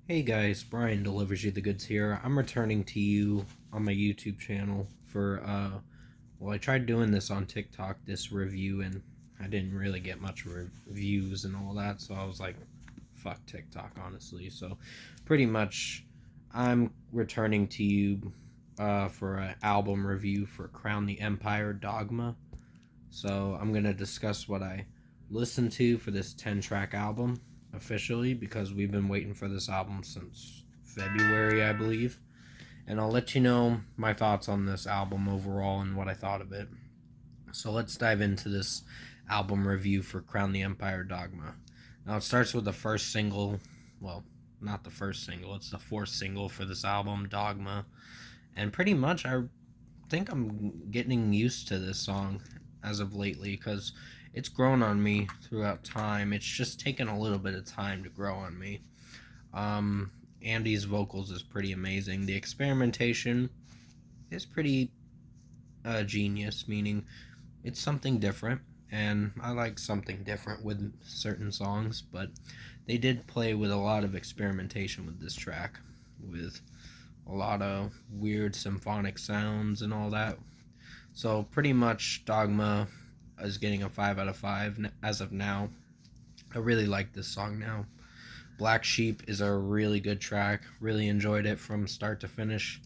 Hey guys, Brian delivers you the goods here. I'm returning to you on my YouTube channel for I tried doing this on TikTok, this review, and I didn't really get much reviews and all that, so I was like, fuck TikTok, honestly. So pretty much I'm returning to you for an album review for Crown the Empire Dogma. So I'm gonna discuss what I listened to for this 10-track album officially because we've been waiting for this album since February, I believe. And I'll let you know my thoughts on this album overall and what I thought of it. So let's dive into this album review for Crown the Empire Dogma. Now it starts with the first single, well, not the first single, it's the fourth single for this album, Dogma. And pretty much I think I'm getting used to this song as of lately because it's grown on me throughout time. It's just taken a little bit of time to grow on me. Um, Andy's vocals is pretty amazing. The experimentation is pretty genius, meaning it's something different, and I like something different with certain songs, but they did play with a lot of experimentation with this track, with a lot of weird symphonic sounds and all that. So pretty much Dogma is getting a 5 out of 5 as of now. I really like this song now. Black Sheep is a really good track. Really enjoyed it from start to finish.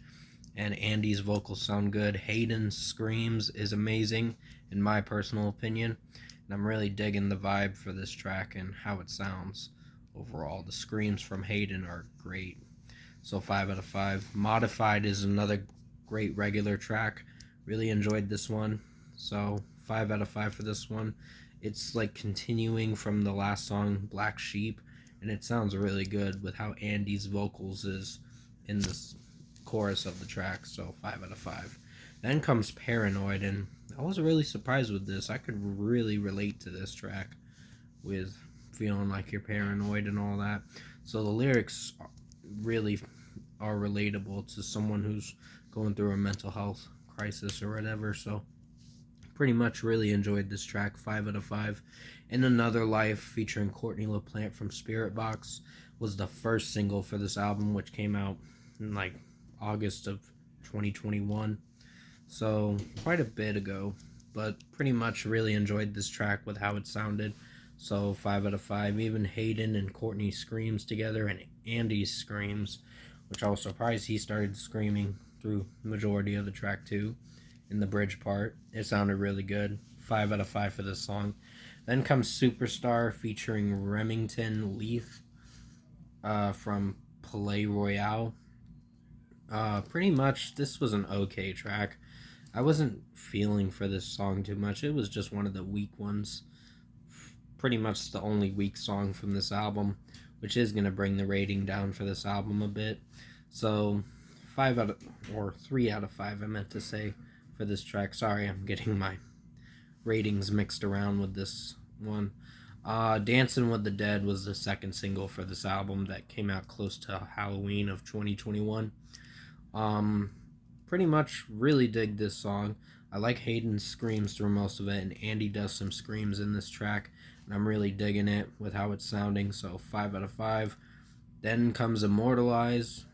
And Andy's vocals sound good. Hayden's screams is amazing, in my personal opinion. And I'm really digging the vibe for this track and how it sounds overall. The screams from Hayden are great. So 5 out of 5. Modified is another great regular track. Really enjoyed this one. So 5 out of 5 for this one. It's like continuing from the last song, Black Sheep, and it sounds really good with how Andy's vocals is in this chorus of the track. So 5 out of 5. Then comes Paranoid, and I was really surprised with this. I could really relate to this track with feeling like you're paranoid and all that. So the lyrics really are relatable to someone who's going through a mental health crisis or whatever. So pretty much really enjoyed this track. 5 out of 5. In Another Life, featuring Courtney LaPlante from Spirit Box, was the first single for this album, which came out in like August of 2021. So quite a bit ago, but pretty much really enjoyed this track with how it sounded. So 5 out of 5. Even Hayden and Courtney screams together, and Andy's screams, which I was surprised he started screaming through the majority of the track too. In the bridge part, it sounded really good. 5 out of 5 for this song. Then comes Superstar featuring Remington Leaf from Palais Royale. Pretty much, this was an okay track. I wasn't feeling for this song too much. It was just one of the weak ones. Pretty much the only weak song from this album, which is going to bring the rating down for this album a bit. So 5 out of, or 3 out of 5 I meant to say for this track. Sorry, I'm getting my ratings mixed around with this one. Dancing with the Dead was the second single for this album that came out close to Halloween of 2021. Um, Pretty much really dig this song. I like Hayden's screams through most of it, and Andy does some screams in this track, and I'm really digging it with how it's sounding, so 5 out of 5. Then comes Immortalize,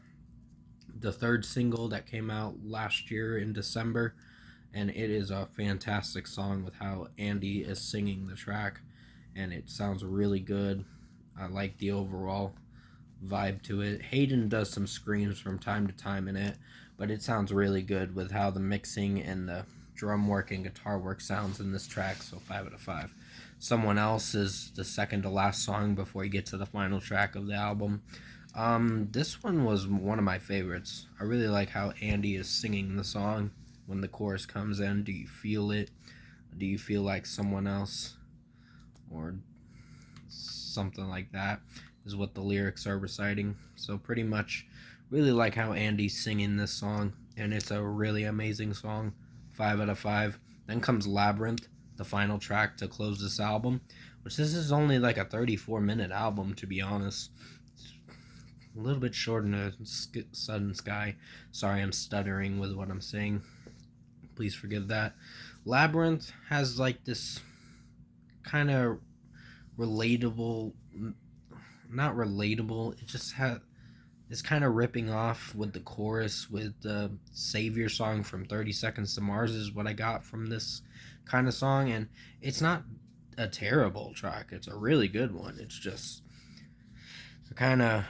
the third single that came out last year in December, and it is a fantastic song with how Andy is singing the track, and it sounds really good. I like the overall vibe to it. Hayden does some screams from time to time in it, but it sounds really good with how the mixing and the drum work and guitar work sounds in this track, so 5 out of 5. Someone Else is the second to last song before you get to the final track of the album. This one was one of my favorites. I really like how Andy is singing the song when the chorus comes in. Do you feel it? Do you feel like someone else? Or something like that is what the lyrics are reciting. So pretty much really like how Andy's singing this song, and it's a really amazing song. 5 out of 5. Then comes Labyrinth, the final track to close this album, which this is only like a 34-minute album, to be honest. It's a little bit shorter than Sudden Sky. Sorry, I'm stuttering with what I'm saying. Please forgive that. Labyrinth has like this kind of relatable, not relatable, it just had is kind of ripping off with the chorus with the Savior song from 30 Seconds to Mars is what I got from this kind of song. And it's not a terrible track, it's a really good one. It's just kind of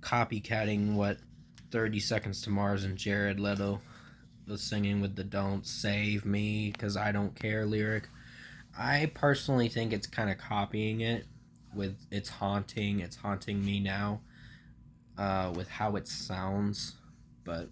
copycatting what 30 Seconds to Mars and Jared Leto was singing with the "Don't Save Me Because I Don't Care" lyric. I personally think it's kind of copying it with "It's haunting me now," with how it sounds. But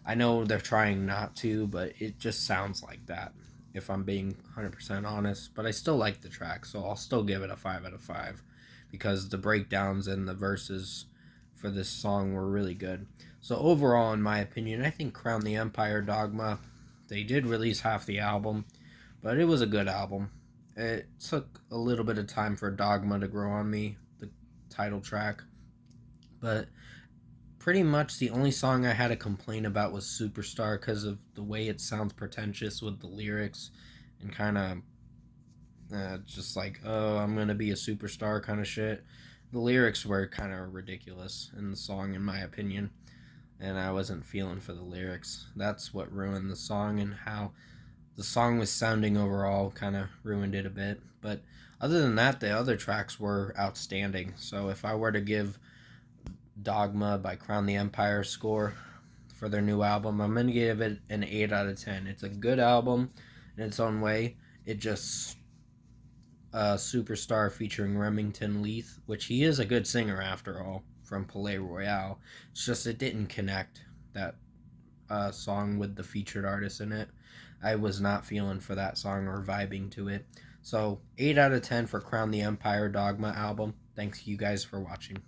I know they're trying not to, but it just sounds like that, if I'm being 100% honest. But I still like the track, so I'll still give it a 5 out of 5 because the breakdowns and the verses for this song were really good. So, overall, in my opinion, I think Crown the Empire Dogma, they did release half the album, but it was a good album. It took a little bit of time for Dogma to grow on me, the title track, but pretty much the only song I had a complaint about was Superstar because of the way it sounds pretentious with the lyrics and kind of just like, oh, I'm going to be a superstar kind of shit. The lyrics were kind of ridiculous in the song, in my opinion, and I wasn't feeling for the lyrics. That's what ruined the song, and how the song was sounding overall kind of ruined it a bit. But other than that, the other tracks were outstanding. So if I were to give Dogma by Crown the Empire score for their new album, I'm going to give it an 8 out of 10. It's a good album in its own way. It just Superstar featuring Remington Leith, which he is a good singer after all, from Palais Royale. It's just it didn't connect, that song with the featured artist in it. I was not feeling for that song or vibing to it. So 8 out of 10 for Crown the Empire Dogma album. Thanks you guys for watching.